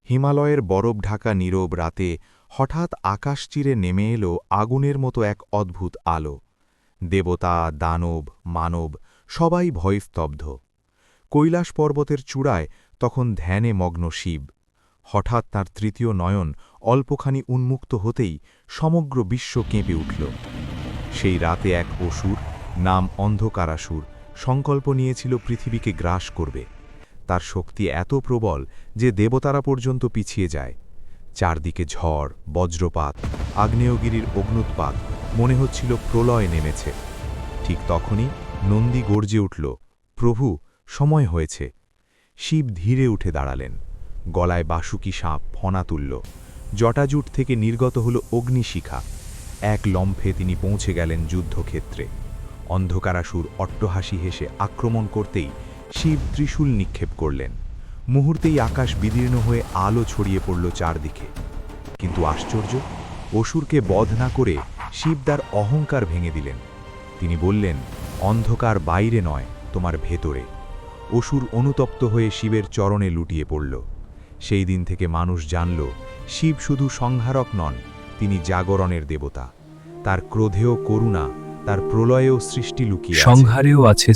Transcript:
হিমালয়ের বরফ ঢাকা নীরব রাতে হঠাৎ আকাশ চিরে নেমে এলো আগুনের মতো এক অদ্ভুত আলো। দেবতা, দানব, মানব সবাই ভয়স্তব্ধ। কৈলাস পর্বতের চূড়ায় তখন ধ্যানে মগ্ন শিব। হঠাৎ তাঁর তৃতীয় নয়ন অল্পখানি উন্মুক্ত হতেই সমগ্র বিশ্ব কেঁপে উঠল। সেই রাতে এক অসুর, নাম অন্ধকারাসুর, সংকল্প নিয়েছিল পৃথিবীকে গ্রাস করবে। তার শক্তি এত প্রবল যে দেবতারা পর্যন্ত পিছিয়ে যায়। চারদিকে ঝড়, বজ্রপাত, আগ্নেয়গিরির অগ্নুৎপাত, মনে হচ্ছিল প্রলয় নেমেছে। ঠিক তখনই নন্দী গর্জে উঠল, প্রভু, সময় হয়েছে। শিব ধীরে উঠে দাঁড়ালেন। গলায় বাসুকি সাপ ফনা তুলল। জটাজুট থেকে নির্গত হল অগ্নিশিখা। এক লম্ফে তিনি পৌঁছে গেলেন যুদ্ধক্ষেত্রে। অন্ধকারাসুর অট্টহাসি হেসে আক্রমণ করতেই শিব ত্রিশূল নিক্ষেপ করলেন। মুহূর্তেই আকাশ বিদীর্ণ হয়ে আলো ছড়িয়ে পড়ল চারদিকে। কিন্তু আশ্চর্য, অসুরকে বধ না করে শিব তার অহংকার ভেঙে দিলেন। তিনি বললেন, অন্ধকার বাইরে নয়, তোমার ভেতরে। অসুর অনুতপ্ত হয়ে শিবের চরণে লুটিয়ে পড়ল। সেই দিন থেকে মানুষ জানল, শিব শুধু সংহারক নন, তিনি জাগরণের দেবতা। তার ক্রোধেও করুণা, তার প্রলয়েও সৃষ্টি লুকিয়ে আছে। সংহারেও আছে